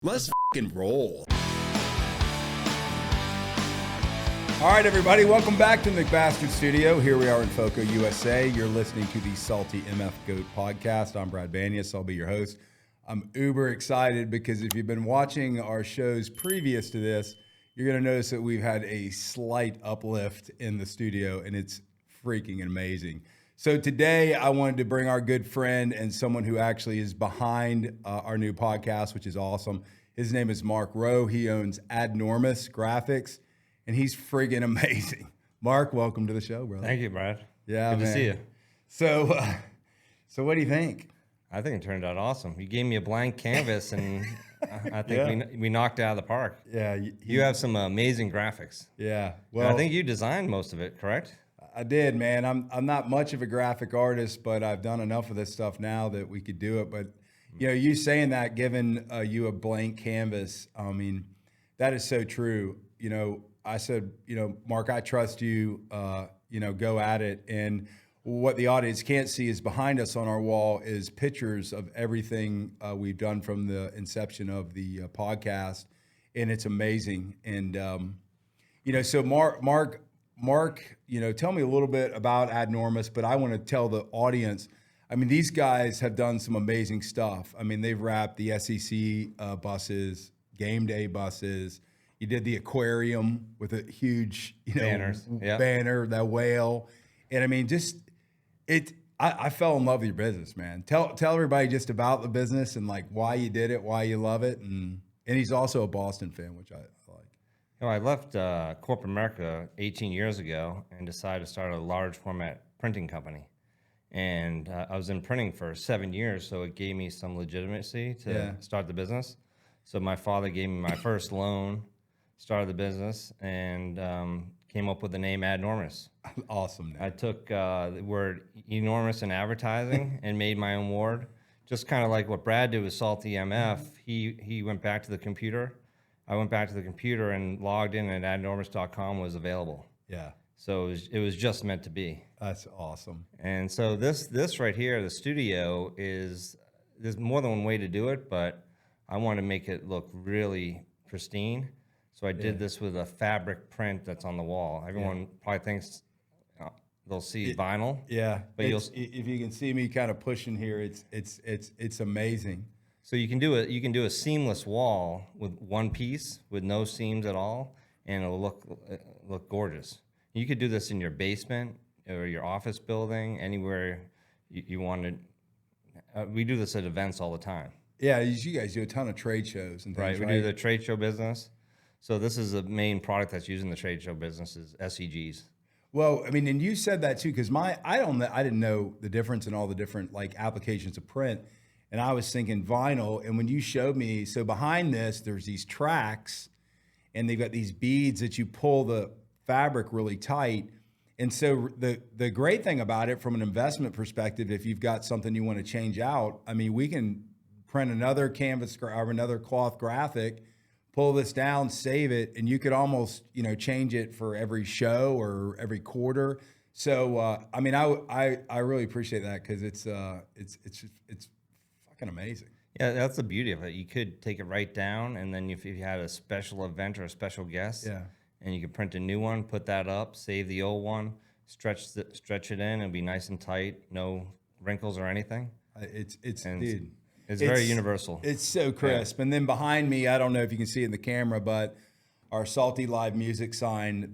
Let's fucking roll. All right, everybody, welcome back to the McBastard Studio. Here we are in Foco, USA. You're listening to the SaltyMF GOAT podcast. I'm Brad Banyas. I'll be your host. I'm uber excited because if you've been watching our shows previous to this, you're going to notice that we've had a slight uplift in the studio, and it's freaking amazing. So today I wanted to bring our good friend and someone who actually is behind our new podcast, which is awesome. His name is Mark Rowe. He owns ADnormous Graphics, and he's friggin' amazing. Mark, welcome to the show, brother. Thank you, Brad. Yeah, Good man. to see you. So what do you think? I think it turned out awesome. You gave me a blank canvas, and I think we knocked it out of the park. Yeah. You have some amazing graphics. Yeah. Well, I think you designed most of it, correct? I did, man. I'm not much of a graphic artist, but I've done enough of this stuff now that we could do it. But you know, you saying that, giving you a blank canvas, I mean, that is so true. You know, I said, you know, Mark, I trust you. You know, go at it. And what the audience can't see is behind us on our wall is pictures of everything we've done from the inception of the podcast, and it's amazing. And you know, so Mark, you know, tell me a little bit about ADnormous, but I want to tell the audience, I mean, these guys have done some amazing stuff. I mean, they've wrapped the SEC buses, game day buses. You did the aquarium with a huge, you know, banner, that whale. And I mean, just, I fell in love with your business, man. Tell everybody just about the business and like why you did it, why you love it. And he's also a Boston fan, which I like. You know, I left corporate America 18 years ago and decided to start a large format printing company. And I was in printing for 7 years, so it gave me some legitimacy to start the business. So my father gave me my first loan, started the business, and came up with the name ADnormous. Awesome. I took the word enormous in advertising and made my own word. Just kind of like what Brad did with SaltyMF. He went back to the computer. I went back to the computer and logged in, and ADnormous.com was available. Yeah. So it was just meant to be. That's awesome. And so this right here, the studio, there's more than one way to do it, but I want to make it look really pristine. So I did this with a fabric print that's on the wall. Everyone probably thinks they'll see vinyl. Yeah, but if you can see me kind of pushing here, it's amazing. So you can do a seamless wall with one piece with no seams at all, and it'll look gorgeous. You could do this in your basement or your office building, anywhere you wanted. We do this at events all the time. Yeah, you guys do a ton of trade shows and things, right? We do the trade show business. So this is the main product that's used in the trade show business is SEGs. Well, I mean, and you said that too, because I didn't know the difference in all the different like applications of print. And I was thinking vinyl, and when you showed me, so behind this, there's these tracks, and they've got these beads that you pull the fabric really tight. And so the great thing about it from an investment perspective, if you've got something you want to change out, I mean, we can print another canvas or another cloth graphic, pull this down, save it, and you could almost, you know, change it for every show or every quarter. So, I mean, I really appreciate that because it's fucking amazing. Yeah, that's the beauty of it. You could take it right down, and then if you had a special event or a special guest, and you could print a new one, put that up, save the old one, stretch it in, and be nice and tight, no wrinkles or anything. Dude. It's very universal. It's so crisp. Yeah. And then behind me, I don't know if you can see it in the camera, but our Salty Live music sign.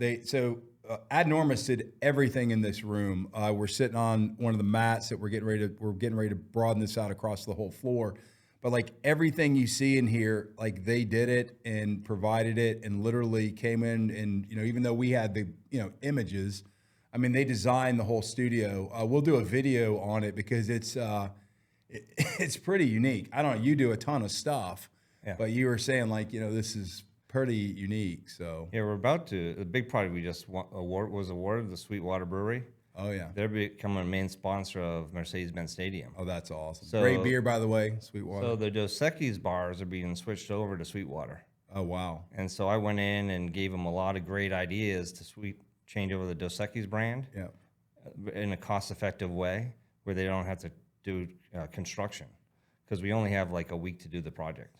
ADnormous did everything in this room. We're sitting on one of the mats that we're getting ready to broaden this out across the whole floor. But like everything you see in here, like they did it and provided it and literally came in and, you know, even though we had the, you know, images, I mean, they designed the whole studio. We'll do a video on it because it's pretty unique. I don't know, you do a ton of stuff, but you were saying like, you know, this is pretty unique. So yeah, we're about to, the big project we just was awarded, the Sweetwater Brewery. Oh yeah, they're becoming a main sponsor of Mercedes-Benz Stadium. Oh, that's awesome. So, great beer, by the way, Sweetwater. So the Dos Equis bars are being switched over to Sweetwater. Oh wow. And so I went in and gave them a lot of great ideas to change over the Dos Equis brand in a cost-effective way where they don't have to do construction. because we only have like a week to do the project.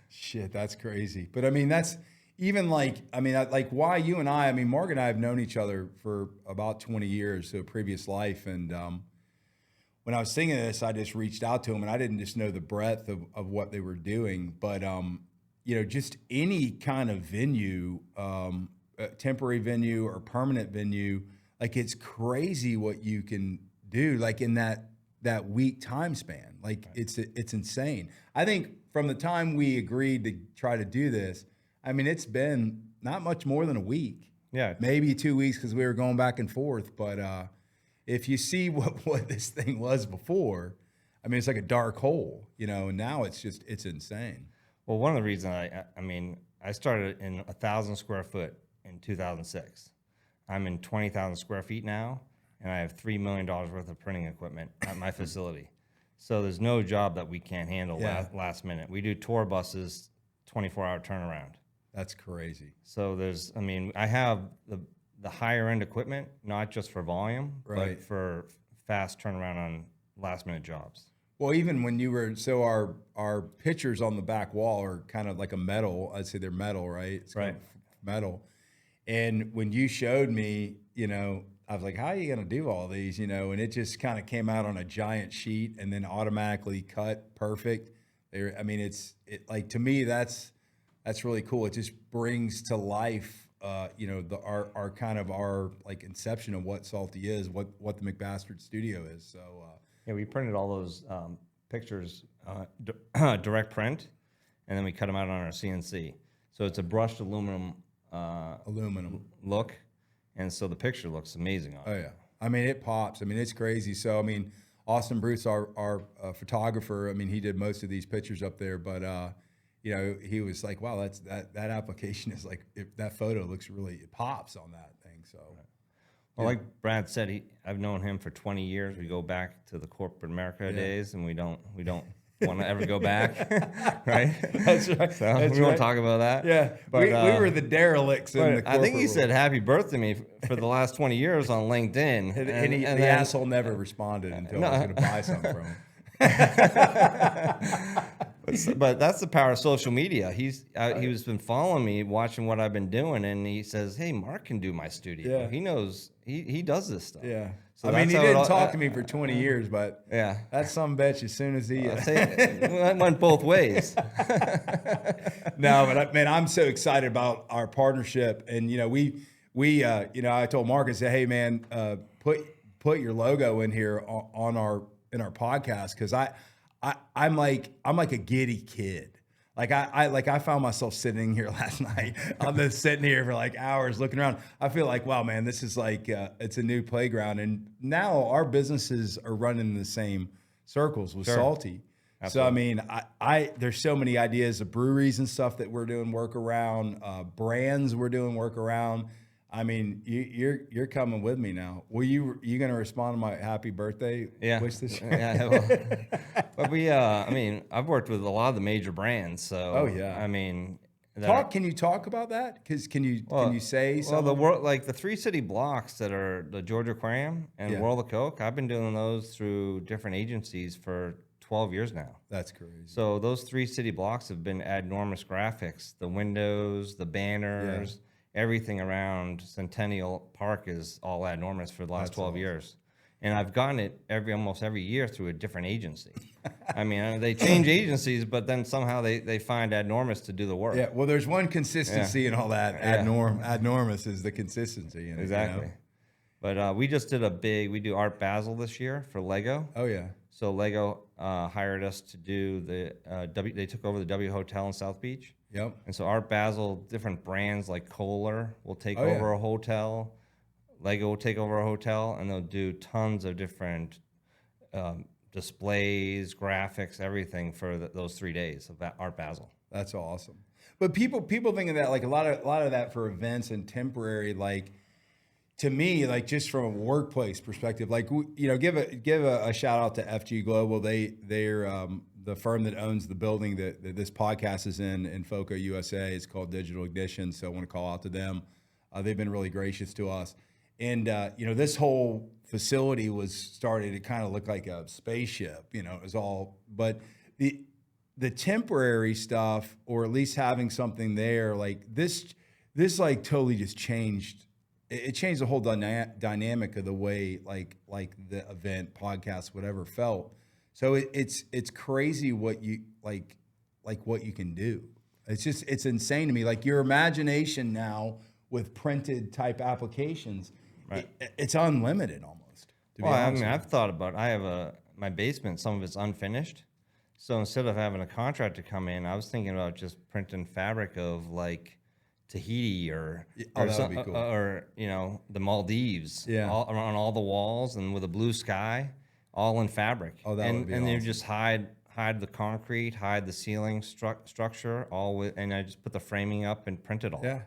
Shit, that's crazy. But I mean, that's even like, I mean, like why you and I mean, Mark and I have known each other for about 20 years, so previous life. And when I was thinking of this, I just reached out to him, and I didn't just know the breadth of what they were doing, but you know, just any kind of venue, temporary venue or permanent venue, like it's crazy what you can do, like in that week time span. Like it's insane. I think from the time we agreed to try to do this, I mean, it's been not much more than a week. Yeah. Maybe 2 weeks because we were going back and forth. But if you see what this thing was before, I mean, it's like a dark hole, you know, and now it's insane. Well, one of the reasons I started in 1,000 square foot in 2006. I'm in 20,000 square feet now, and I have $3 million worth of printing equipment at my facility. So there's no job that we can't handle last minute. We do tour buses, 24-hour turnaround. That's crazy. So I mean, I have the higher end equipment, not just for volume, right, but for fast turnaround on last minute jobs. Well, even when you were, so our pictures on the back wall are kind of like a metal. I'd say they're metal, right? It's right. Kind of metal. And when you showed me, you know, I was like, how are you going to do all these, you know? And it just kind of came out on a giant sheet and then automatically cut perfect. I mean, it like, to me, that's really cool. It just brings to life, you know, our kind of our like inception of what Salty is, what the McBastard Studio is. So, yeah, we printed all those pictures direct print, and then we cut them out on our CNC. So it's a brushed aluminum look, and so the picture looks amazing on it. Oh yeah, I mean it pops. I mean it's crazy. So I mean Austin Bruce, our photographer. I mean he did most of these pictures up there, but you know he was like, wow, that application is like that photo looks really, it pops on that thing. So. Right. Well, like Brad said, I've known him for 20 years. We go back to the corporate America days, and we don't want to ever go back, right? That's right. So we won't talk about that. Yeah, but we were the derelicts in the corporate I think he said world. Happy birthday to me for the last 20 years on LinkedIn. and the asshole never responded until I was going to buy something from him. But that's the power of social media. He's been following me, watching what I've been doing, and he says, "Hey, Mark can do my studio. Yeah. He knows he does this stuff." Yeah. So I mean, he didn't talk to me for 20 years, but yeah, that some bitch as soon as he it went both ways. No, but man, I'm so excited about our partnership, and you know, we you know, I told Mark, I said, "Hey, man, put your logo in here in our podcast," because I'm like a giddy kid. Like I found myself sitting here last night. I'm just sitting here for like hours looking around. I feel like, wow, man, this is like it's a new playground. And now our businesses are running in the same circles with Salty. Absolutely. So I mean, there's so many ideas of breweries and stuff that we're doing work around, brands we're doing work around. I mean, you're coming with me now. You going to respond to my happy birthday wish this year? Yeah. But I mean, I've worked with a lot of the major brands, so. Oh yeah. I mean, can you talk about that? Because can you say something? Well, like the 3 city blocks that are the Georgia Aquarium and World of Coke, I've been doing those through different agencies for 12 years now. That's crazy. So those 3 city blocks have been ADnormous graphics, the windows, the banners. Yeah. Everything around Centennial Park is all ADnormous for the last 12 years. And I've gotten it almost every year through a different agency. I mean, they change agencies, but then somehow they find ADnormous to do the work. Yeah, well, there's one consistency in all that. ADnormous is the consistency in it. Exactly. You know? But we just did we do Art Basel this year for Lego. Oh, yeah. So Lego hired us to do they took over the W Hotel in South Beach. Yep. And so Art Basel, different brands like Kohler will take over a hotel. Lego will take over a hotel, and they'll do tons of different displays, graphics, everything for those 3 days of Art Basel. That's awesome. But people think of that like a lot of that for events and temporary. Like to me, like just from a workplace perspective, like you know, give a shout out to FG Global. They're the firm that owns the building that this podcast is in FOCO, USA. It's called Digital Ignition, so I want to call out to them. They've been really gracious to us. And this whole facility was starting to kind of look like a spaceship. It was all, but the temporary stuff, or at least having something there, like this like totally just changed. It changed the whole dynamic of the way like the event, podcast, whatever felt. So it's crazy what you like what you can do. It's insane to me. Like your imagination now with printed type applications, Right. It's unlimited almost. To be Well, I honest mean, with I've thought about. I have my basement. Some of it's unfinished, so instead of having a contractor come in, I was thinking about just printing fabric of like Tahiti or Oh, that would be cool. or the Maldives, Yeah. all, around all the walls and with a blue sky, all in fabric. Oh, that would be and you awesome. just hide the concrete, hide the ceiling structure, all with, and I just put the framing up and print it all. Yeah.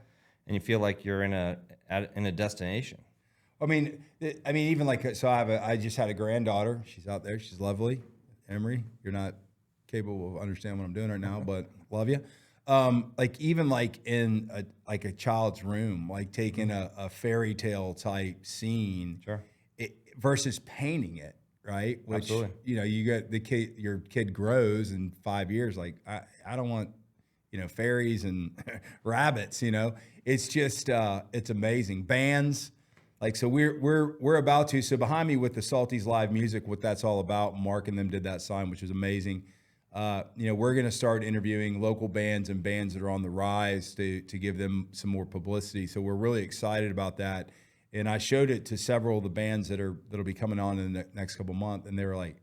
And you feel like you're in a destination. I mean, even like, so I just had a granddaughter. She's out there. She's lovely. Emery, you're not capable of understanding what I'm doing right now, but love you. Like even like in a child's room, like taking a fairy tale type scene, Sure. Versus painting it, right? Which, Absolutely. you got your kid grows in 5 years. Like I don't want, fairies and rabbits. It's just it's amazing. Bands. Like, so we're about to, so behind me with the Salty's live music, what that's all about, Mark and them did that sign, which was amazing. We're going to start interviewing local bands and bands that are on the rise to give them some more publicity. So we're really excited about that. And I showed it to several of the bands that'll be coming on in the next couple months. And they were like,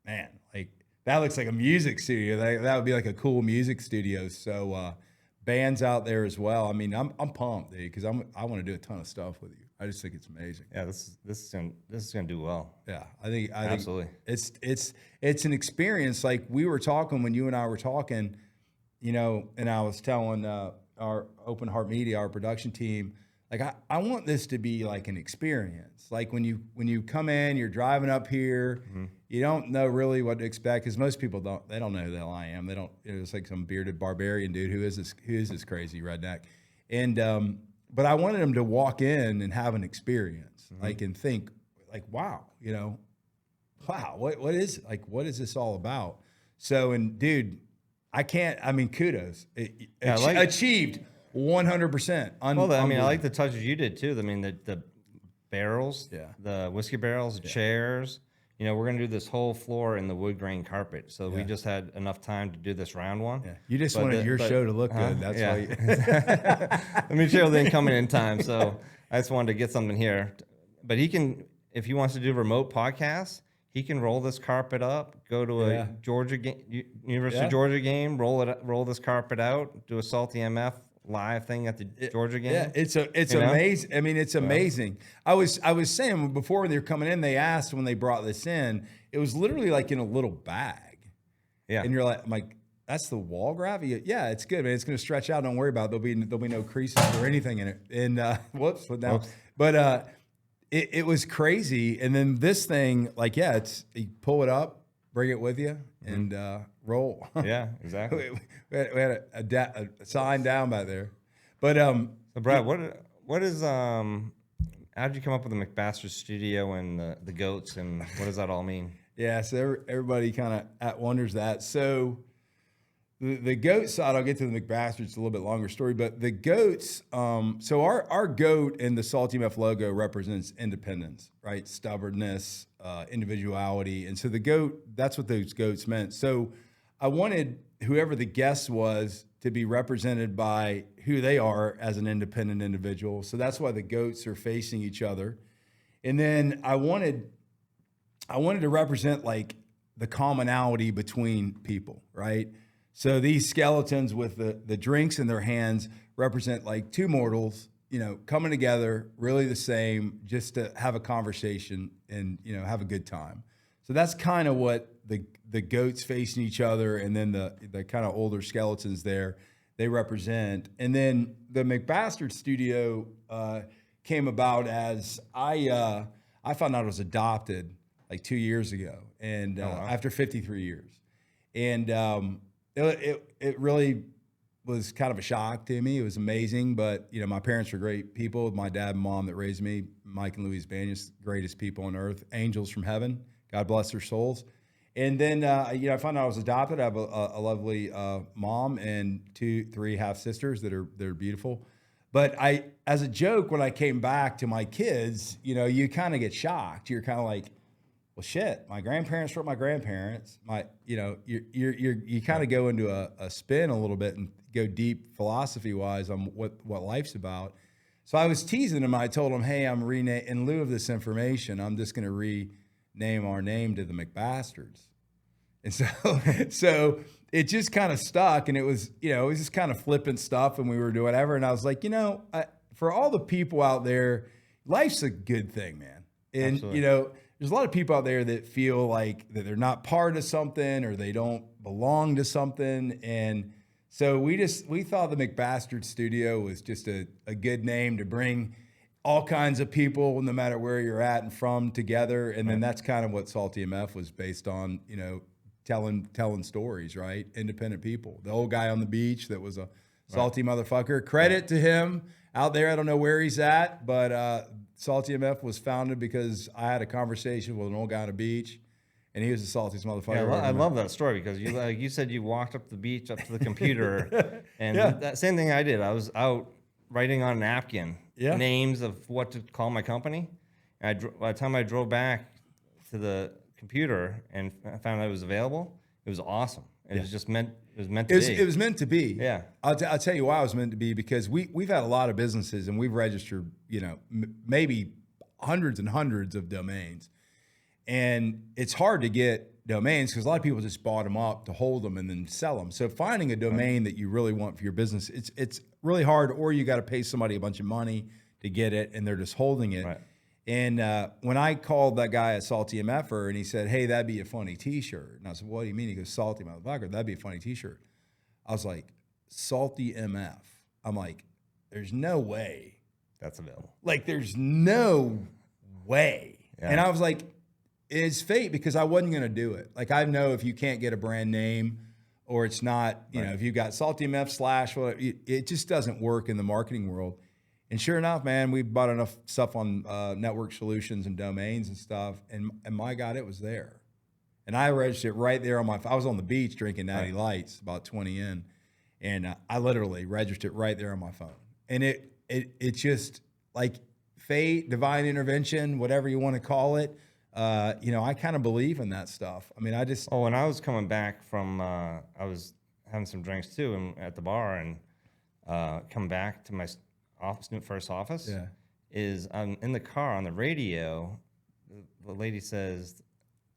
man, like that looks like a music studio. That would be like a cool music studio. So, bands out there as well. I mean, I'm pumped, dude, because I want to do a ton of stuff with you. I just think it's amazing. Yeah, this is gonna do well. Yeah, I think Absolutely. it's an experience. Like we were talking when you and I were talking, and I was telling our Open Heart Media, our production team, like I want this to be like an experience. Like when you come in, you're driving up here, you don't know really what to expect because most people don't know who the hell I am. They don't. It's like some bearded barbarian dude who is this crazy redneck, and but I wanted them to walk in and have an experience, like and think, like, wow, wow, what is this all about? So, and dude, kudos, achieved 100%. Well, I mean, I like the touches you did too. I mean, the barrels, Yeah. the whiskey barrels, the chairs. We're gonna do this whole floor in the wood grain carpet. So we just had enough time to do this round one. Yeah. You just wanted your show to look good. That's why. The material didn't come in time, so I just wanted to get something here. But he can, if he wants to do remote podcasts, he can roll this carpet up, go to a University of Georgia game, roll this carpet out, do a SaltyMF live thing at the Georgia game. Yeah, it's amazing. I mean, it's amazing. I was saying before when they were coming in, they asked when they brought this in, it was literally like in a little bag. Yeah. And you're like, I'm like, that's the wall gravity. Yeah, it's good, man. It's going to stretch out. Don't worry about it. There'll be no creases or anything in it. And whoops. But it was crazy. And then this thing, like, it's you pull it up, bring it with you, and roll. Yeah, exactly. we had a sign down back there. But so Brad, what is how'd you come up with the McBastard Studio and the goats, and what does that all mean? Yeah, so everybody kind of wonders that. So the goat side, I'll get to the McBastard. It's a little bit longer story, but the goats. So our goat in the SaltyMF logo represents independence, right? Stubbornness, individuality, and so the goat. That's what those goats meant. So I wanted whoever the guest was to be represented by who they are as an independent individual. So that's why the goats are facing each other, and then I wanted to represent like the commonality between people, right? So these skeletons with the drinks in their hands represent like two mortals, coming together, really the same, just to have a conversation and, have a good time. So that's kind of what the goats facing each other, and then the kind of older skeletons there, they represent. And then the McBastard Studio came about as I found out I was adopted like 2 years ago, and wow. after 53 years, and it really was kind of a shock to me. It was amazing, but you know, my parents were great people. My dad and mom that raised me, Mike and Louise Banyas, greatest people on earth, angels from heaven. God bless their souls. And then, you know, I found out I was adopted. I have a lovely mom and 3 half sisters that are beautiful. But as a joke, when I came back to my kids, you know, you kind of get shocked. You're kind of like, well, shit, my grandparents were my grandparents. You know, you kind of go into a spin a little bit and go deep philosophy wise on what life's about. So I was teasing them. I told them, hey, in lieu of this information, I'm just going to rename our name to the McBastards. And so it just kind of stuck, and it was just kind of flippant stuff, and we were doing whatever. And I was like, you know, for all the people out there, life's a good thing, man. And Absolutely. you know, there's a lot of people out there that feel like that they're not part of something or they don't belong to something. And so we thought the McBastard Studio was just a good name to bring all kinds of people, no matter where you're at and from, together. And then that's kind of what SaltyMF was based on, you know, telling stories, right? Independent people. The old guy on the beach that was a salty motherfucker. Credit to him out there. I don't know where he's at, but SaltyMF was founded because I had a conversation with an old guy on the beach, and he was the saltiest motherfucker. Yeah, I love that story because you said you walked up the beach, up to the computer, and that same thing I did. I was out writing on a napkin names of what to call my company. And by the time I drove back to the computer and I found out it was available, it was awesome. It was just meant. It was meant to be. It was meant to be. Yeah. I'll tell you why it was meant to be, because we've had a lot of businesses and we've registered, you know, maybe hundreds and hundreds of domains, and it's hard to get domains because a lot of people just bought them up to hold them and then sell them. So finding a domain that you really want for your business, it's really hard, or you got to pay somebody a bunch of money to get it and they're just holding it. Right. And when I called that guy a salty MFer and he said, hey, that'd be a funny t-shirt. And I said, what do you mean? He goes, salty motherfucker, that'd be a funny t-shirt. I was like, salty MF. I'm like, there's no way that's available. Like, there's no way. Yeah. And I was like, it's fate, because I wasn't going to do it. Like, I know if you can't get a brand name or it's not, you know, if you got salty MF / whatever, it just doesn't work in the marketing world. And sure enough, man, we bought enough stuff on network solutions and domains and stuff, and my God, it was there. And I registered it right there on my phone. I was on the beach drinking Natty Lights, about 20 in, and I literally registered it right there on my phone. And it just, like, fate, divine intervention, whatever you want to call it. You know, I kind of believe in that stuff. I mean, I just... Oh, when I was coming back from, I was having some drinks too and at the bar, and come back to my first office, is in the car on the radio, the lady says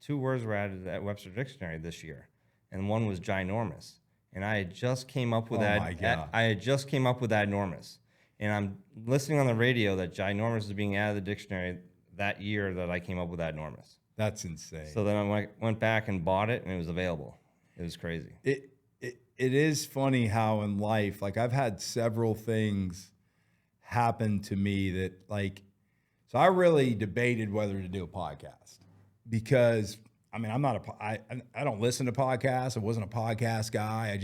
2 words were added at Webster Dictionary this year, and one was ginormous. And I had just came up with ADnormous. And I'm listening on the radio that ginormous is being added to the dictionary that year that I came up with ADnormous. That's insane. So then I went back and bought it, and it was available. It was crazy. It is funny how in life, like, I've had several things happen to me that, like, so I really debated whether to do a podcast, because I mean, I don't listen to podcasts. I wasn't a podcast guy.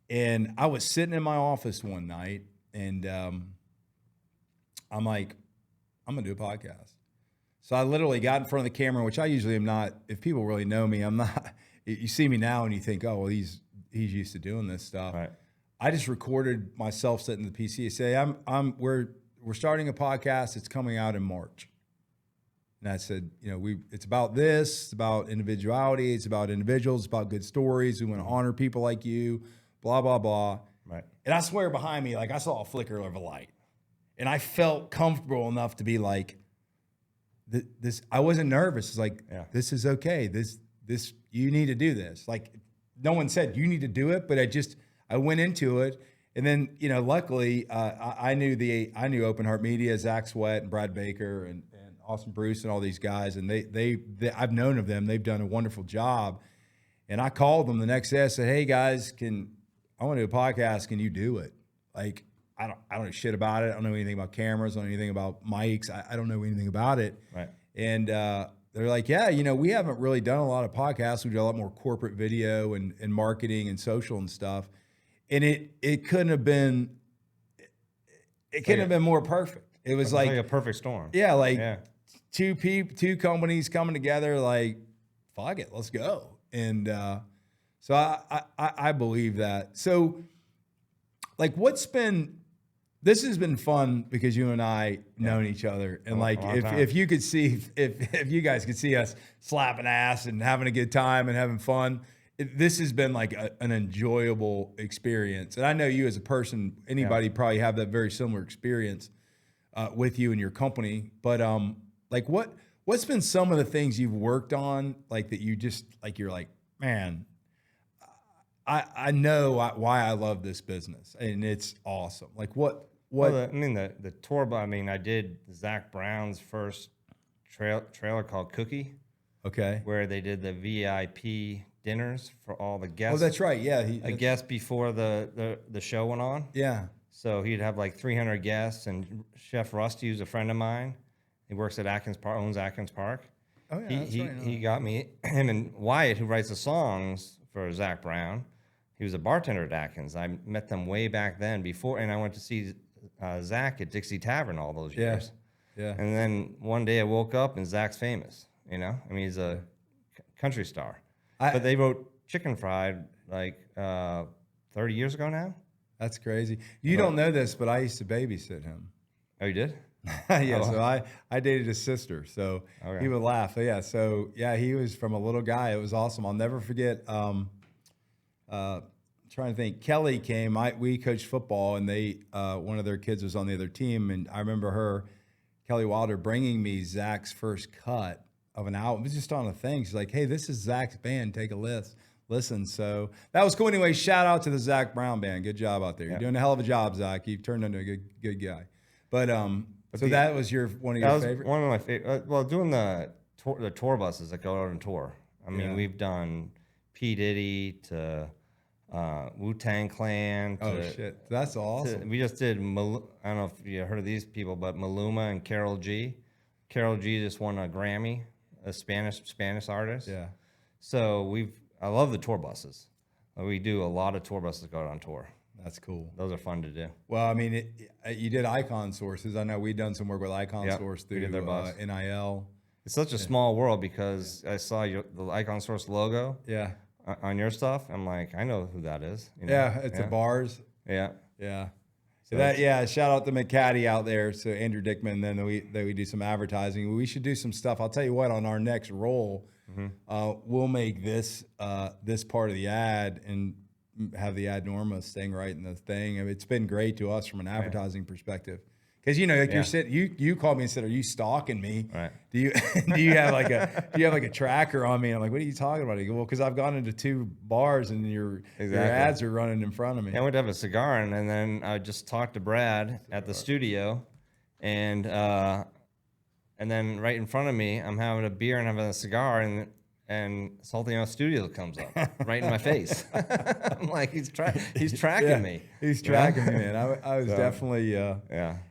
And I was sitting in my office one night, and I'm like, I'm gonna do a podcast. So I literally got in front of the camera, which I usually am not. If people really know me, I'm not. You see me now and you think, oh, well, he's used to doing this stuff. Right. I just recorded myself sitting at the PC and say, we're starting a podcast. It's coming out in March. And I said, you know, it's about this, it's about individuality, it's about individuals, it's about good stories. We want to honor people like you, blah, blah, blah. Right. And I swear behind me, like, I saw a flicker of a light. And I felt comfortable enough to be like, this, I wasn't nervous. It's like, this is okay. This, you need to do this. Like, no one said you need to do it, but I went into it. And then, you know, luckily, I knew Open Heart Media, Zach Sweat and Brad Baker and Austin Bruce and all these guys. And they I've known of them. They've done a wonderful job. And I called them the next day. I said, hey guys, I want to do a podcast. Can you do it? Like, I don't know shit about it. I don't know anything about cameras. I don't know anything about mics. I don't know anything about it. Right. And they're like, yeah, you know, we haven't really done a lot of podcasts. We do a lot more corporate video and marketing and social and stuff. and it couldn't have been more perfect. It was Like a perfect storm. yeah, like two companies coming together, like, fuck it, let's go. And so I believe that. So, like, this has been fun because you and I known each other, and like if you could see if you guys could see us slapping ass and having a good time and having fun, this has been like an enjoyable experience. And I know you as a person, anybody probably have that very similar experience with you and your company. But like what's been some of the things you've worked on, like that you just like you're like, man, I know why I love this business and it's awesome. Like what? Well, the tour. I mean, I did Zach Brown's first trailer called Cookie. Okay. Where they did the VIP dinners for all the guests. Oh, that's right. Yeah. A guest before the show went on. Yeah. So he'd have like 300 guests, and Chef Rusty, who's a friend of mine, he works at Atkins Park, owns Atkins Park. Oh yeah. He got me, him and Wyatt, who writes the songs for Zach Brown. He was a bartender at Atkins. I met them way back then before, and I went to see Zach at Dixie Tavern all those years. Yeah. And then one day I woke up and Zach's famous. I mean, he's a country star. But they wrote Chicken Fried like 30 years ago now. That's crazy. You don't know this, but I used to babysit him. Oh, you did? Yeah. So I dated his sister. So he would laugh. But yeah. So yeah, he was from a little guy. It was awesome. I'll never forget. Trying to think. Kelly came. We coached football, and one of their kids was on the other team, and I remember Kelly Wilder, bringing me Zach's first cut of an album. It was just on a thing. She's like, "Hey, this is Zach's band. Take a listen." So that was cool. Anyway, shout out to the Zach Brown band. Good job out there. You're doing a hell of a job, Zach. You've turned into a good guy. But that was one of your favorite. One of my favorite. Well, doing the tour buses that go out on tour. I mean, we've done P Diddy to Wu-Tang Clan. Oh shit, that's awesome. We just did. I don't know if you heard of these people, but Maluma and Karol G. Karol G just won a Grammy, a Spanish artist. Yeah. So I love the tour buses. We do a lot of tour buses that go out on tour. That's cool. Those are fun to do. Well, I mean, you did Icon Sources. I know we've done some work with Icon Source through their bus. NIL. It's such a small world because I saw the Icon Source logo. Yeah. On your stuff, I'm like, I know who that is. Yeah, it's a bars. Yeah. So shout out to McCaddy out there. So Andrew Dickman. Then we do some advertising. We should do some stuff. I'll tell you what. On our next roll, we'll make this part of the ad and have the ADnormous thing right in the thing. I mean, it's been great to us from an advertising perspective. Because you called me and said, "Are you stalking me? Right. Do you have like a tracker on me?" And I'm like, "What are you talking about?" He goes, "Well, because I've gone into 2 bars and your ads are running in front of me." I went to have a cigar, and then I just talked to Brad at the studio, and then right in front of me, I'm having a beer and having a cigar, and SaltyMF Studios comes up right in my face. I'm like, he's tracking me. He's tracking me, man. I was definitely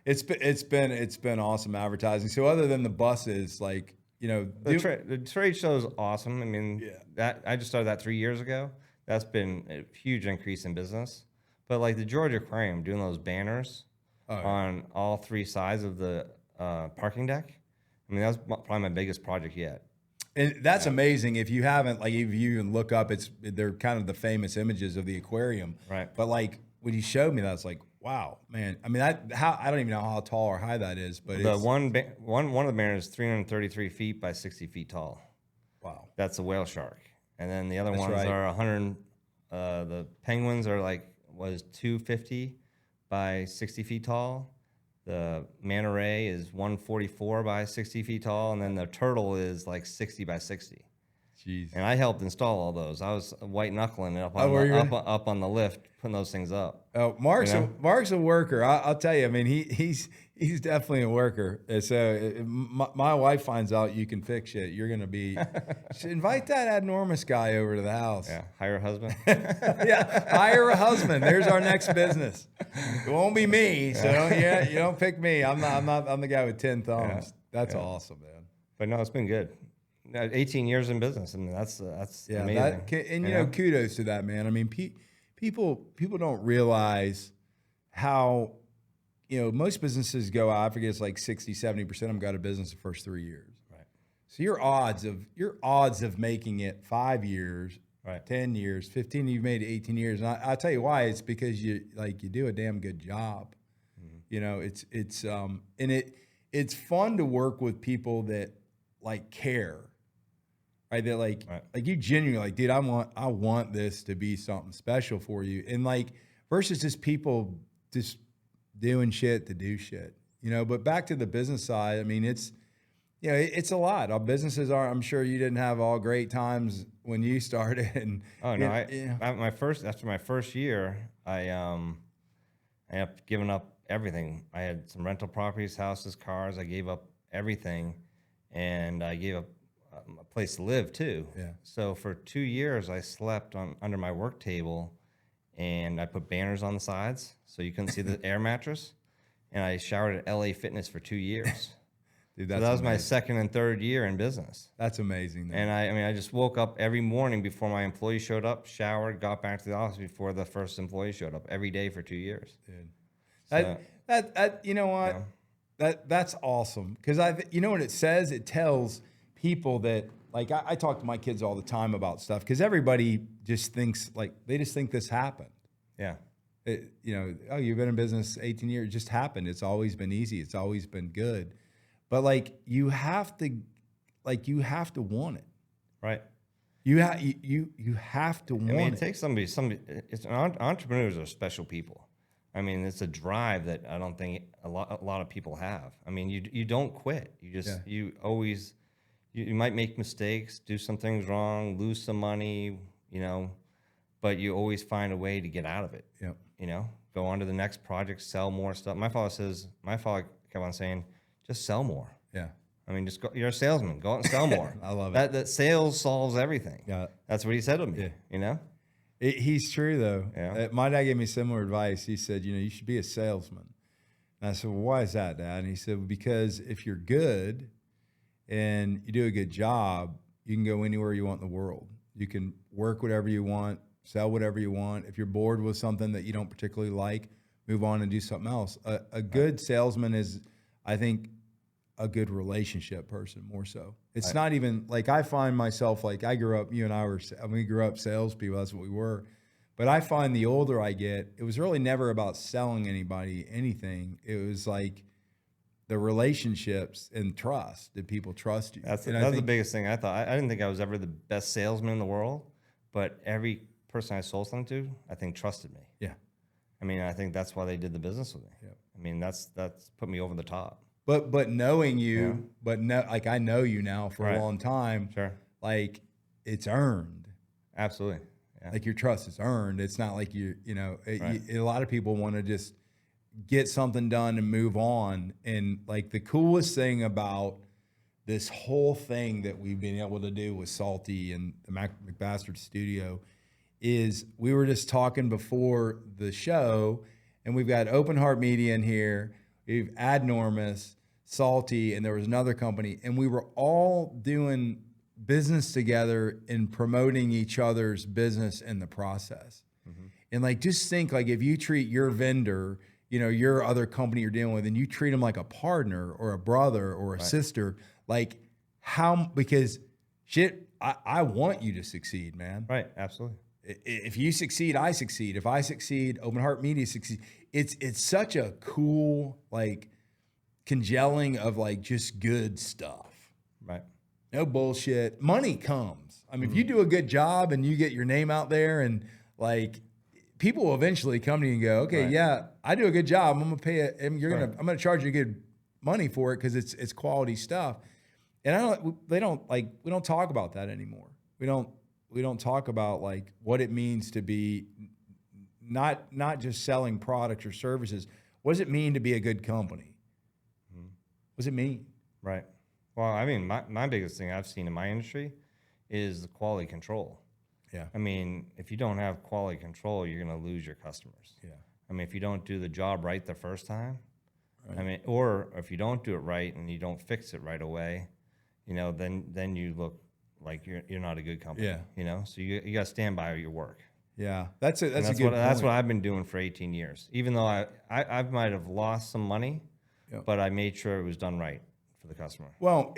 It's been awesome advertising. So other than the buses, like the trade show is awesome. I mean, that I just started that 3 years ago. That's been a huge increase in business. But like the Georgia Aquarium, doing those banners on all 3 sides of the parking deck. I mean, that's probably my biggest project yet. And that's amazing. If you haven't, like, if you even look up, they're kind of the famous images of the aquarium. Right. But like when you showed me that, it's like, wow, man. I mean, I don't even know how tall or high that is, but one of the banners is 333 feet by 60 feet tall. Wow. That's a whale shark. And then the other ones are 100. The penguins are 250 by 60 feet tall. The manta ray is 144 by 60 feet tall, and then the turtle is 60 by 60. Jeez. And I helped install all those. I was white knuckling it up on the lift, putting those things up. Oh, Mark's a worker. I'll tell you. I mean, he's definitely a worker. So if my wife finds out you can fix shit, you're gonna be. Invite that ADnormous guy over to the house. Yeah, hire a husband. Hire a husband. There's our next business. It won't be me. So you don't pick me. I'm the guy with 10 thumbs. Yeah. That's awesome, man. But no, it's been good. 18 years in business. I mean, that's amazing. Kudos to that, man. I mean, people don't realize how, most businesses go out, I forget it's like 60, 70% of them got a business the first 3 years. Right. So your odds of making it 5 years, Right. 10 years, 15, you've made it 18 years. And I'll tell you why. It's because you do a damn good job. It's fun to work with people that like care, right? That like you genuinely like, dude, I want this to be something special for you. And like, versus just people just doing shit to do shit, but back to the business side. I mean, it's a lot. Our businesses are, I'm sure you didn't have all great times when you started. And oh no, after my first year, I ended up giving up everything. I had some rental properties, houses, cars. I gave up everything, and I gave up a place to live too. Yeah. So for 2 years, I slept under my work table, and I put banners on the sides so you couldn't see the air mattress. And I showered at LA Fitness for 2 years. Dude, so that was my second and third year in business. That's amazing. And I just woke up every morning before my employee showed up, showered, got back to the office before the first employee showed up every day for 2 years. Dude. So, that you know what? Yeah. That's awesome. Because what it says? It tells people that, like, I talk to my kids all the time about stuff, because everybody just thinks, like, they just think this happened. Yeah. Oh, you've been in business 18 years. It just happened. It's always been easy. It's always been good. But like, you have to want it. Right. You have to want it. I mean, it takes somebody. Entrepreneurs are special people. I mean, it's a drive that I don't think a lot of people have. I mean, you don't quit. You always, you might make mistakes, do some things wrong, lose some money, but you always find a way to get out of it. Yeah. Go on to the next project, sell more stuff. My father kept on saying, just sell more. Yeah. I mean, you're a salesman. Go out and sell more. I love it. That sales solves everything. Yeah. That's what he said to me. Yeah. He's true though. Yeah. My dad gave me similar advice. He said, you should be a salesman. And I said, well, why is that, Dad? And he said, well, because if you're good and you do a good job, you can go anywhere you want in the world. You can work whatever you want, sell whatever you want. If you're bored with something that you don't particularly like, move on and do something else. A good salesman is, I think, a good relationship person more so. It's not even like, I find myself, like, we grew up salespeople, that's what we were. But I find the older I get, it was really never about selling anybody anything. It was like the relationships and trust. Did people trust you? That's the biggest thing I thought. I didn't think I was ever the best salesman in the world, but every person I sold something to, I think, trusted me. Yeah. I mean, I think that's why they did the business with me. Yeah. I mean, that's put me over the top. But knowing you, like, I know you now for a long time. Sure. Like, it's earned. Absolutely. Yeah. Like, your trust is earned. It's not like a lot of people want to just get something done and move on. And like, the coolest thing about this whole thing that we've been able to do with Salty and the McBastard studio is, we were just talking before the show, and we've got Open Heart Media in here. We've ADnormous, Salty, and there was another company, and we were all doing business together and promoting each other's business in the process. Mm-hmm. And like, just think, like, if you treat your vendor, your other company you're dealing with, and you treat them like a partner or a brother or a sister, like, because shit, I want you to succeed, man. Right. Absolutely. If you succeed, I succeed. If I succeed, Open Heart Media succeeds. It's such a cool, like, congealing of, like, just good stuff. Right. No bullshit. Money comes. I mean, if you do a good job and you get your name out there, and like, people will eventually come to you and go, okay, yeah, I do a good job. I'm gonna pay it, and I'm gonna charge you good money for it because it's quality stuff. And we don't talk about that anymore. We don't talk about, like, what it means to be not just selling products or services. What does it mean to be a good company? What does it mean? Right. Well, I mean, my biggest thing I've seen in my industry is the quality control. Yeah. I mean, if you don't have quality control, you're going to lose your customers. Yeah. I mean, if you don't do the job right the first time, I mean, or if you don't do it right and you don't fix it right away, then you look like you're not a good company. Yeah. So you got to stand by your work. Yeah, that's a good That's point. what I've been doing for 18 years. Even though I might have lost some money, Yep. but I made sure it was done right for the customer. Well,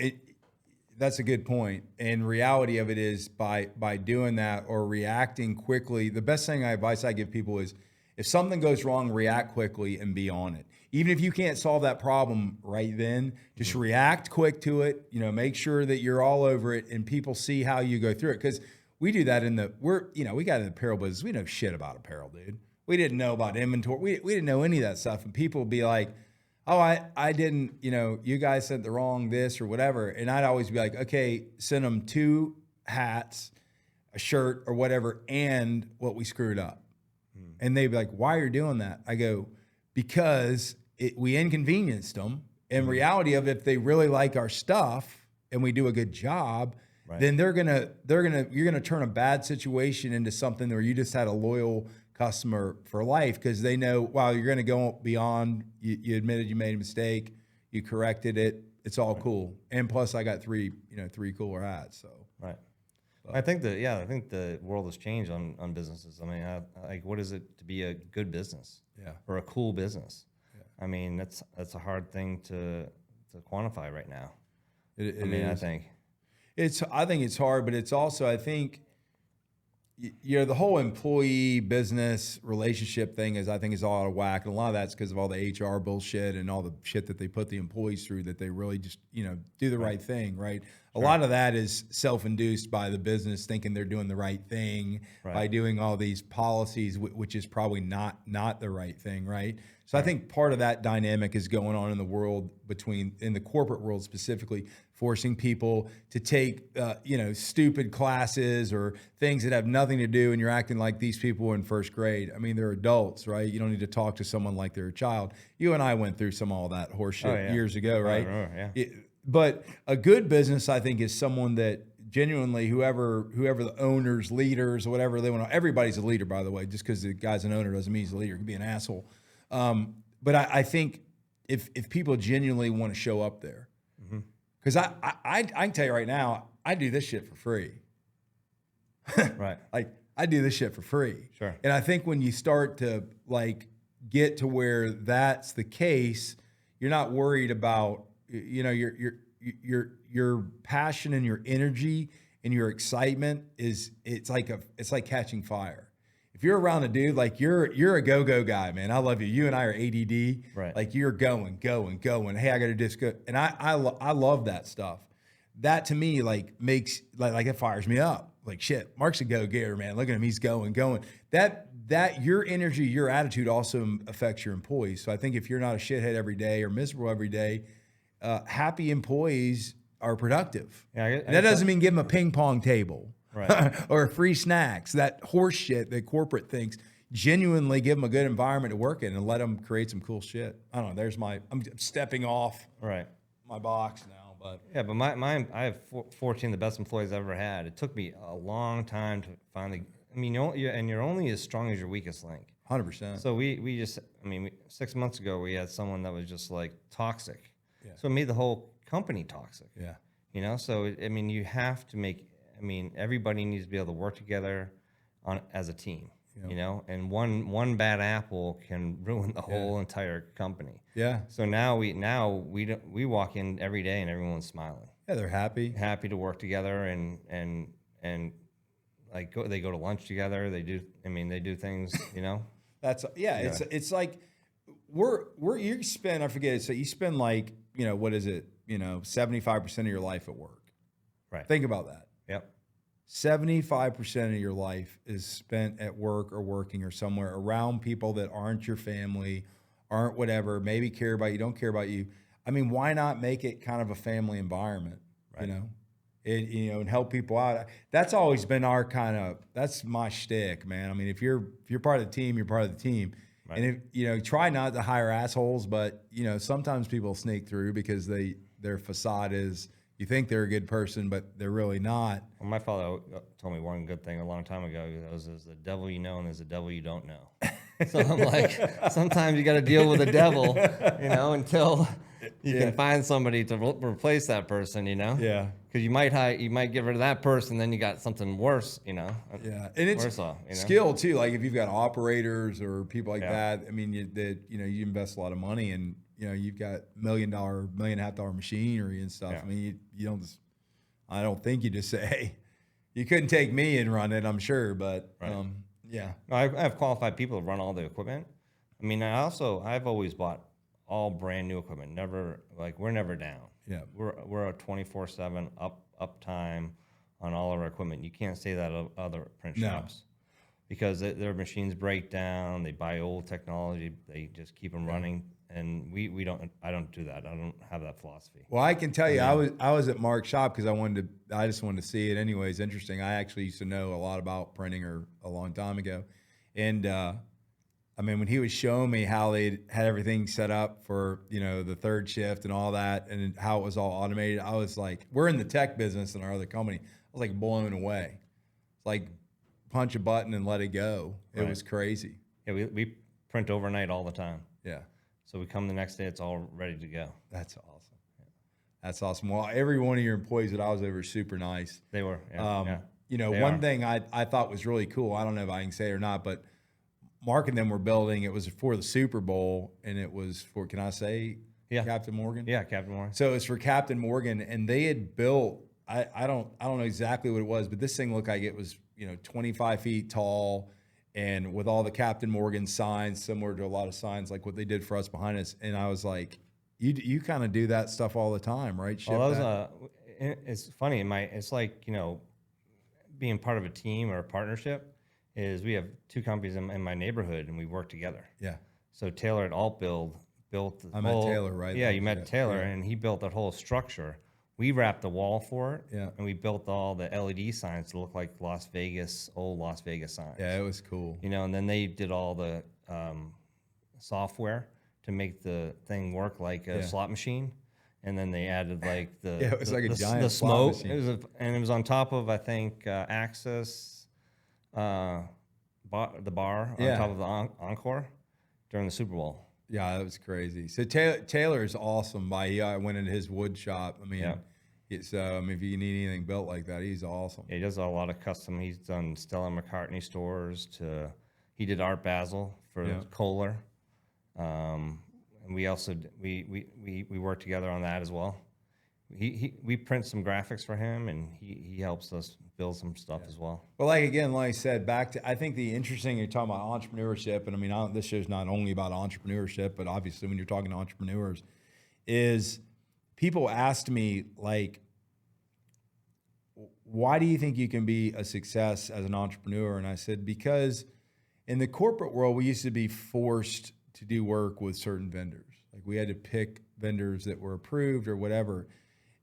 that's a good point. And reality of it is by doing that or reacting quickly, the best advice I give people is if something goes wrong, react quickly and be on it. Even if you can't solve that problem right then, just react quick to it. You know, make sure that you're all over it and people see how you go through it. Because we do that we got in the apparel business. We know shit about apparel, dude. We didn't know about inventory. We didn't know any of that stuff. And people would be like, oh, I didn't, you guys sent the wrong this or whatever. And I'd always be like, okay, send them 2 hats, a shirt or whatever, and what we screwed up. And they'd be like, why are you doing that? I go, because we inconvenienced them. In reality of it, if they really like our stuff and we do a good job, then you're gonna turn a bad situation into something where you just had a loyal customer for life because they know, wow, you're gonna go beyond. You admitted you made a mistake, you corrected it. It's all cool. And plus, I got 3 cooler hats. So right. I think the world has changed on businesses. I mean, like, what is it to be a good business? Yeah. Or a cool business? Yeah. I mean, that's a hard thing to quantify right now. I think it's hard, but it's also, I think, the whole employee business relationship thing is all out of whack. And a lot of that's because of all the HR bullshit and all the shit that they put the employees through that they really just, do the right thing, right? A lot of that is self-induced by the business thinking they're doing the right thing by doing all these policies, which is probably not the right thing, right? So I think part of that dynamic is going on in the world in the corporate world specifically, forcing people to take, stupid classes or things that have nothing to do, and you're acting like these people were in first grade. I mean, they're adults, right? You don't need to talk to someone like they're a child. You and I went through some of all that horse shit years ago, right? But a good business, I think, is someone that genuinely, whoever the owners, leaders, or whatever they want. Everybody's a leader, by the way. Just because the guy's an owner doesn't mean he's a leader. He could be an asshole. But I think if people genuinely want to show up there, because I can tell you right now, I do this shit for free. Right. Like, I do this shit for free. Sure. And I think when you start to get to where that's the case, you're not worried about your passion and your energy and your excitement it's like catching fire. If you're around a dude, like you're a go-go guy, man. I love you. You and I are ADD. Right. Like you're going. Hey, I got to do this good. And I love that stuff. That to me, makes it fires me up. Like, shit, Mark's a go-getter, man. Look at him. He's going. That your energy, your attitude also affects your employees. So I think if you're not a shithead every day or miserable every day, happy employees are productive. And that doesn't mean give them a ping pong table. Right. Or free snacks, that horse shit that corporate thinks. Genuinely give them a good environment to work in and let them create some cool shit. I don't know. I'm stepping off my box now, but yeah, but I have 14 of the best employees I've ever had. It took me a long time to finally. I mean, you're only as strong as your weakest link. 100%. So we just, 6 months ago we had someone that was just like toxic. Yeah. So it made the whole company toxic. Yeah. So you have to make. Everybody needs to be able to work together as a team, and one bad apple can ruin the whole entire company. Yeah. So now we walk in every day and everyone's smiling. Yeah, they're happy to work together and they go to lunch together. They do things, That's it's like you spend, I forget it. So you spend what is it? 75% of your life at work. Right. Think about that. Yep. 75% of your life is spent at work or working or somewhere around people that aren't your family, aren't whatever, maybe care about you, don't care about you. I mean, why not make it kind of a family environment, and help people out? That's always been that's my shtick, man. I mean, if you're part of the team, you're part of the team. Right. And if, try not to hire assholes, but sometimes people sneak through because their facade is, you think they're a good person, but they're really not. Well, my father told me one good thing a long time ago. He goes, "There's the devil you know, and there's the devil you don't know." So I'm like, sometimes you got to deal with the devil, you can find somebody to replace that person, you know? Yeah. Because you might get rid of that person, then you got something worse, you know? Yeah, and it's worse off, you know? skill too. Like if you've got operators or people like Yeah. that, I mean, you invest a lot of money, and you've got $1.5 million machinery and stuff. Yeah. I mean, you don't. I don't think you just say, hey, you couldn't take me and run it. I'm sure, but Right. yeah, No, I have qualified people to run all the equipment. I mean, I've always bought all brand new equipment. We're never down. yeah. We're a 24/7 uptime on all of our equipment. You can't say that of other print No. shops because their machines break down. They buy old technology. They just keep them running, and we don't. I don't do that. I don't have that philosophy. Well, I can tell you, I was at Mark's shop because I just wanted to see it. Anyways, interesting. I actually used to know a lot about printing a long time ago, and I mean, when he was showing me how they had everything set up for the third shift and all that, and how it was all automated, I was like, we're in the tech business in our other company. I was like blown away. It's like punch a button and let it go. It was crazy. Yeah, we print overnight all the time. Yeah. So we come the next day, it's all ready to go. That's awesome. That's awesome. Well, every one of your employees that I was over is super nice. They were. Yeah, One thing I thought was really cool, I don't know if I can say it or not, but Mark and them were building, it was for the Super Bowl, and it was for, can I say Captain Morgan? Yeah, Captain Morgan. So it's for Captain Morgan, and they had built, I don't know exactly what it was, but this thing looked like it was 25 feet tall, and with all the Captain Morgan signs, similar to a lot of signs like what they did for us behind us. And I was like, you kind of do that stuff all the time, right? It's funny. It's like being part of a team or a partnership. Is we have two companies in my neighborhood, and we work together. Yeah. So Taylor at Alt built the I met Taylor, right? Yeah, you met Taylor, and he built that whole structure. We wrapped the wall for it, Yeah. and we built all the LED signs to look like old Las Vegas signs. Yeah, it was cool. And then they did all the software to make the thing work like a slot machine. And then they added like it was like a giant the slot smoke. machine. It was on top of, I think, Access, the bar on top of the Encore during the Super Bowl. Yeah, that was crazy. So Taylor is awesome. I went into his wood shop. I mean, if you need anything built like that, he's awesome. Yeah, he does a lot of custom. He's done Stella McCartney stores. He did Art Basel for Kohler. And we also we work together on that as well. We print some graphics for him, and he helps us build some stuff as well. Well, like I said, back to, I think the interesting, you're talking about entrepreneurship, and I mean, this show's not only about entrepreneurship, but obviously when you're talking to entrepreneurs, is people asked me, like, why do you think you can be a success as an entrepreneur? And I said, because in the corporate world, we used to be forced to do work with certain vendors. Like we had to pick vendors that were approved or whatever.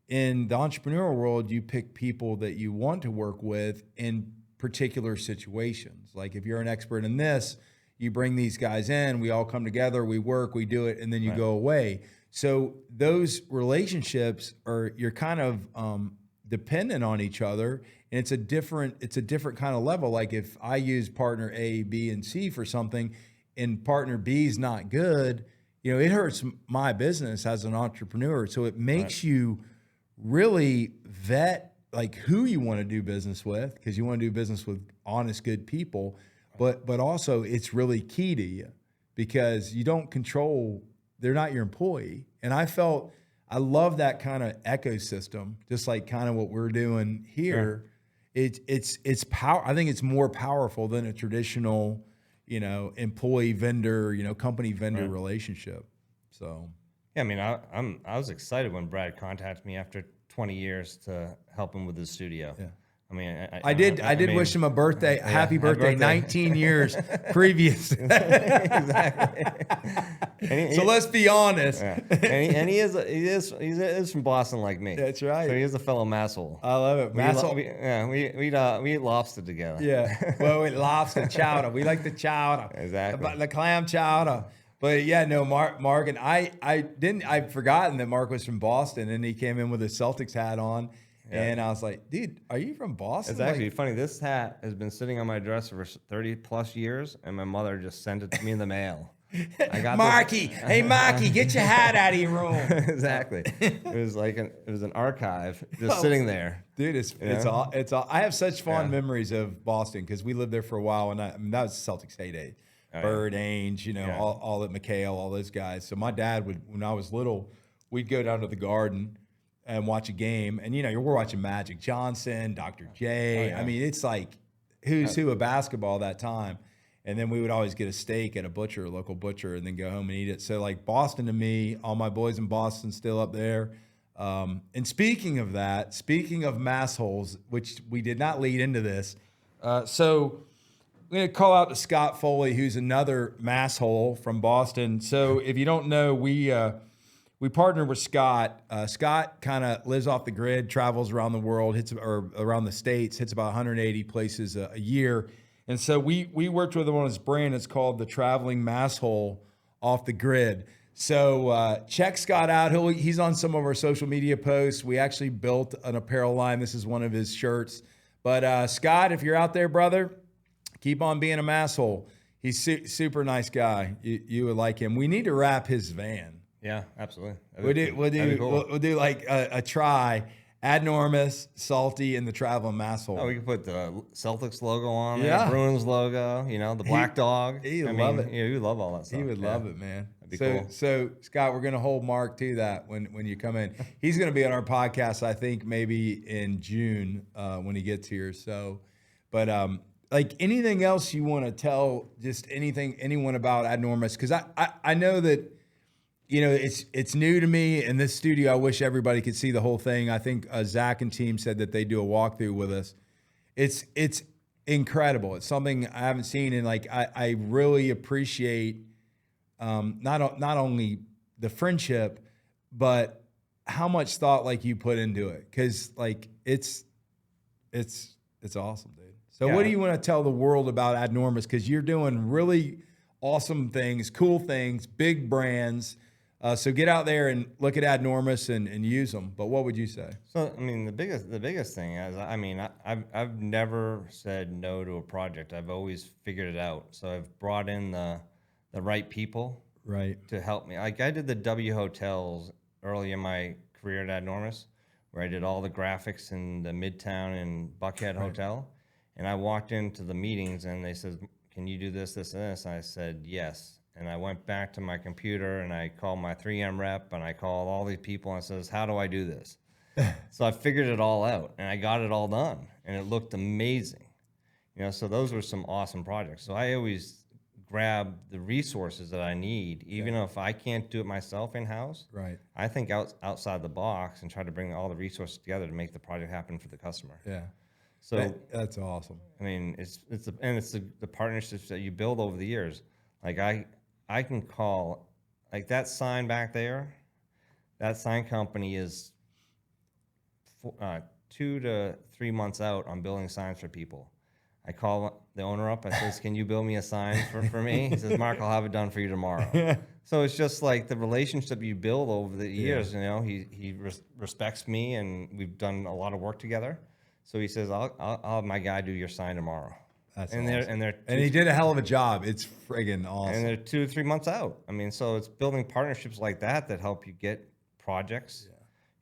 In the entrepreneurial world, you pick people that you want to work with in particular situations. Like if you're an expert in this, you bring these guys in, we all come together, we work, we do it, and then you go away. So those relationships you're kind of dependent on each other, and it's a different kind of level. Like if I use partner A, B, and C for something, and partner B is not good, it hurts my business as an entrepreneur. So it makes you really vet like who you want to do business with, because you want to do business with honest, good people. But also it's really key to you because you don't control, they're not your employee. And I love that kind of ecosystem, just like kind of what we're doing here. Sure. It's power. I think it's more powerful than a traditional, employee vendor, company vendor relationship. So. Yeah, I mean, I was excited when Brad contacted me after 20 years to help him with his studio. Yeah. I mean, I did wish him a birthday, happy birthday, 19 years previous. Exactly. So let's be honest. Yeah. And he is from Boston like me. That's right. So he is a fellow Masshole. I love it. We eat lobster together. Yeah. Well, we lobster chowder. We like the chowder. Exactly. The clam chowder. But yeah, no, Mark and I'd forgotten that Mark was from Boston, and he came in with a Celtics hat on. Yeah. And I was like, dude, are you from Boston? It's actually funny. This hat has been sitting on my dresser for 30 plus years, and my mother just sent it to me in the mail. I got Marky, hey Marky, get your hat out of your room. Exactly. It was like it was an archive just sitting there. Dude, it's all. I have such fond memories of Boston because we lived there for a while, and I mean, that was Celtics heyday. Bird, Ainge, all at McHale, all those guys. So my dad would, when I was little, we'd go down to the Garden and watch a game, and we're watching Magic Johnson, Dr. J. I mean, it's like who's who of basketball that time. And then we would always get a steak at a local butcher, and then go home and eat it. So like Boston to me, all my boys in Boston still up there. And speaking of that, speaking of massholes, which we did not lead into this, so I'm going to call out to Scott Foley, who's another masshole from Boston. So if you don't know, we partnered with Scott. Scott kind of lives off the grid, travels around the world, or around the States, hits about 180 places a year. And so we worked with him on his brand. It's called the Traveling Masshole Off the Grid. So check Scott out. He's on some of our social media posts. We actually built an apparel line. This is one of his shirts. But Scott, if you're out there, brother, keep on being a masshole. He's super nice guy. You would like him. We need to wrap his van. Yeah, absolutely. We'll do like a try. ADnormous, Salty, and the Traveling Masshole. Oh, we can put the Celtics logo on there, Bruins logo, the black dog. He would love it. Yeah, he would love all that stuff. He would love it, man. That'd be cool. So, Scott, we're going to hold Mark to that when you come in. He's going to be on our podcast, I think, maybe in June when he gets here. So, but like anything else you want to tell, just anyone about ADnormous? Because I know that, it's new to me in this studio. I wish everybody could see the whole thing. I think Zach and team said that they do a walkthrough with us. It's incredible. It's something I haven't seen, and like I really appreciate not only the friendship, but how much thought like you put into it. Because like it's awesome, dude. So what do you want to tell the world about ADnormous? Because you're doing really awesome things, cool things, big brands. So get out there and look at ADnormous and use them. But what would you say? So I mean, the biggest thing is, I've never said no to a project. I've always figured it out. So I've brought in the right people, to help me. Like I did the W Hotels early in my career at ADnormous, where I did all the graphics in the Midtown and Buckhead Hotel, and I walked into the meetings and they said, "Can you do this, this, and this?" And I said yes. And I went back to my computer and I called my 3M rep and I called all these people and I says, "How do I do this?" So I figured it all out and I got it all done and it looked amazing. So those were some awesome projects. So I always grab the resources that I need, even if I can't do it myself in-house. Right. I think outside the box and try to bring all the resources together to make the project happen for the customer. Yeah. So that's awesome. I mean, it's the partnerships that you build over the years. Like I can call, like that sign back there, that sign company is 2 to 3 months out on building signs for people. I call the owner up, I says, "Can you build me a sign for me?" He says, "Mark, I'll have it done for you tomorrow." So it's just like the relationship you build over the years, he respects me and we've done a lot of work together. So he says, I'll have my guy do your sign tomorrow. That's and awesome. And he did a hell of a job. It's friggin' awesome. And they're 2 to 3 months out. I mean, so it's building partnerships like that help you get projects,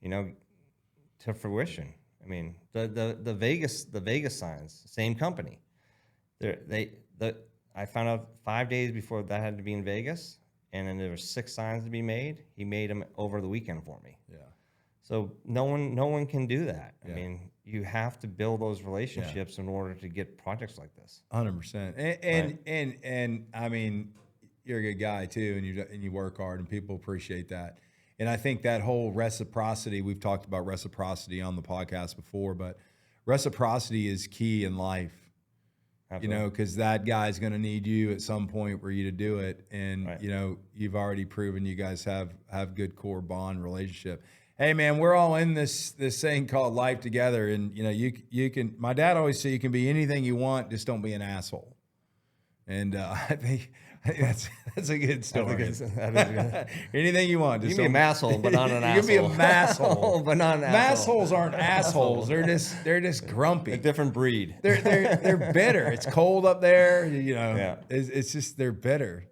to fruition. I mean, the Vegas signs, same company. I found out 5 days before that had to be in Vegas, and then there were 6 signs to be made. He made them over the weekend for me. Yeah. So no one can do that. I mean, you have to build those relationships in order to get projects like this. 100%. And I mean, you're a good guy too, and you work hard, and people appreciate that. And I think that whole reciprocity, we've talked about reciprocity on the podcast before, but reciprocity is key in life. Absolutely. Because that guy's going to need you at some point for you to do it. And, you've already proven you guys have good core bond relationship. Hey man, we're all in this thing called life together. And you can, my dad always said you can be anything you want, just don't be an asshole. And I think that's a good story. That is good. Anything you want. Just you can be an asshole, but not an asshole. You can be a masshole, but not an asshole. Massholes aren't assholes. They're just grumpy. A different breed. They're bitter. It's cold up there. It's just they're bitter.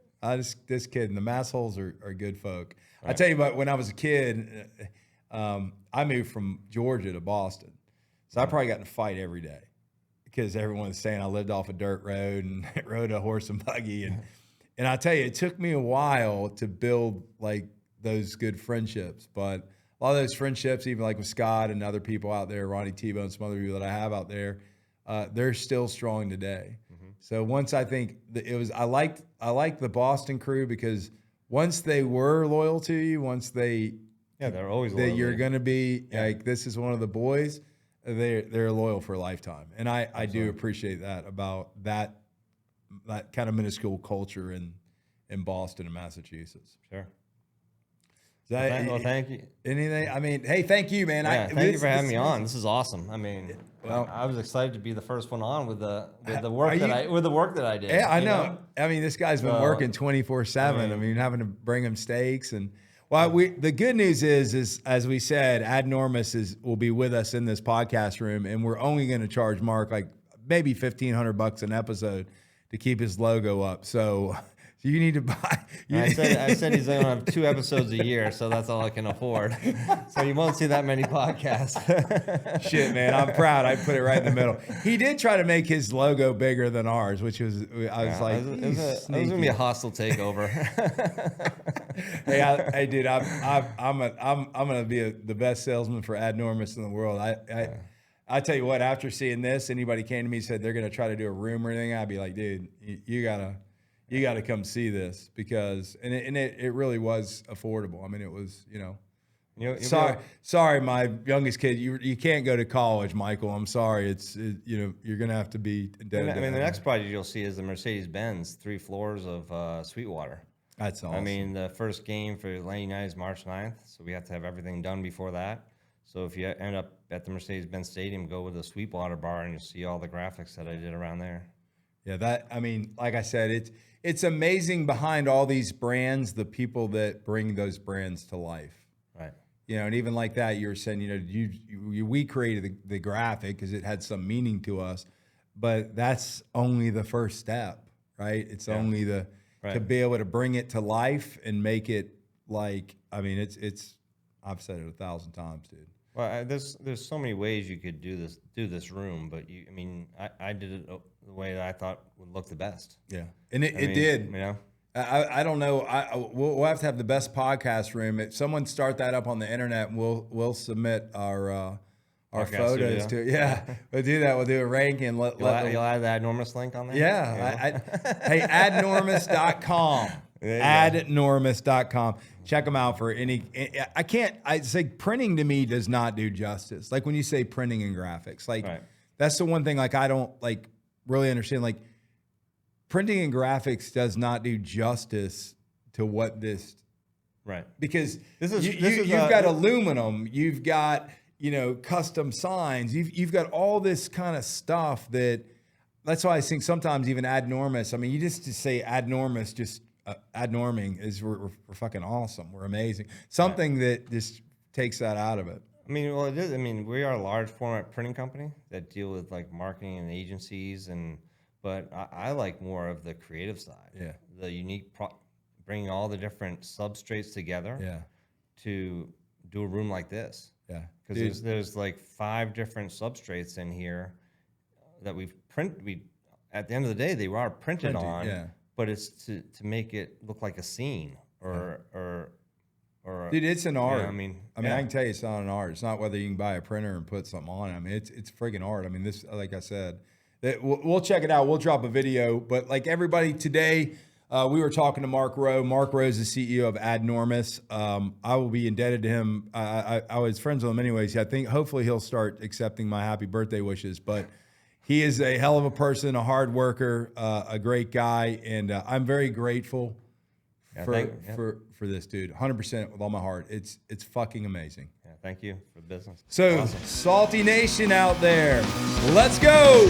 This kid and the massholes are good folk. Right. I tell you what, when I was a kid, I moved from Georgia to Boston. So I probably got in a fight every day because everyone was saying I lived off a dirt road and rode a horse and buggy. And I tell you, it took me a while to build like those good friendships. But a lot of those friendships, even like with Scott and other people out there, Ronnie Tebow and some other people that I have out there, they're still strong today. Mm-hmm. So once I think that it was, I liked the Boston crew because once they were loyal to you, once they're always loyal. That you're going to be like, this is one of the boys. They're loyal for a lifetime, and I do appreciate that about that kind of minuscule culture in Boston and Massachusetts. Sure. Well, thank you. Anything? I mean, hey, thank you, man. Yeah, thank you for having me on. This is awesome. I mean, well, I was excited to be the first one on with the work that I did. Yeah, I know. I mean, this guy's been working 24/7. I mean, having to bring him steaks and. Well, the good news is as we said, ADnormous will be with us in this podcast room, and we're only going to charge Mark like maybe $1,500 an episode to keep his logo up. So you need to buy. I said he's going to have 2 episodes a year, so that's all I can afford. So you won't see that many podcasts. Shit, man, I'm proud. I put it right in the middle. He did try to make his logo bigger than ours, which was I was like, it was going to be a hostile takeover. Hey, dude, I'm gonna be the best salesman for ADnormous in the world. I tell you what, after seeing this, anybody came to me and said they're gonna try to do a room or anything, I'd be like, dude, you gotta come see this because it really was affordable. I mean, it was sorry, my youngest kid, you can't go to college, Michael. I'm sorry. You're gonna have to be indebted. I mean, the next project you'll see is the Mercedes-Benz 3 floors of Sweetwater. That's awesome. I mean, the first game for Atlanta United is March 9th, so we have to have everything done before that. So if you end up at the Mercedes-Benz Stadium, go with the Sweetwater bar, and you'll see all the graphics that I did around there. Yeah, I mean, like I said, it's amazing behind all these brands, the people that bring those brands to life. Right. And even like that, you were saying, we created the graphic because it had some meaning to us, but that's only the first step, right? It's only to be able to bring it to life and make it like, I mean, it's I've said it 1,000 times, dude. Well, there's so many ways you could do this room, but I did it the way that I thought would look the best. Yeah, and it did. I don't know. We'll have to have the best podcast room. If someone start that up on the internet, and we'll submit our photos to it. Yeah, we'll do that. We'll do a ranking. You'll add the ADnormous link on there? Yeah. Hey, ADnormous.com. ADnormous.com. Check them out for any. It's like printing to me does not do justice. Like when you say printing and graphics, like that's the one thing like I don't like really understand. Like printing and graphics does not do justice to what this. Right. Because you've got aluminum, you've got custom signs. You've got all this kind of stuff that's why I think sometimes even ADnormous. I mean, you just to say ADnormous, just ADnorming is we're fucking awesome. We're amazing. Something that just takes that out of it. I mean, well, it is. I mean, we are a large format printing company that deal with like marketing and agencies, but I like more of the creative side. Yeah. The unique, bringing all the different substrates together. Yeah. To do a room like this. Yeah, because there's like 5 different substrates in here that at the end of the day they are printed on. Yeah. But it's to make it look like a scene or dude, it's an art. I mean, I can tell you it's not an art. It's not whether you can buy a printer and put something on it. I mean, it's friggin' art. I mean, this, like I said, we'll check it out. We'll drop a video. But like everybody today, we were talking to Mark Rowe. Mark Rowe is the CEO of ADnormous. I will be indebted to him. I was friends with him anyways. I think hopefully he'll start accepting my happy birthday wishes. But he is a hell of a person, a hard worker, a great guy, and I'm very grateful for this, dude. 100% with all my heart. It's fucking amazing. Yeah, thank you for the business. So, awesome. Salty Nation out there, let's go.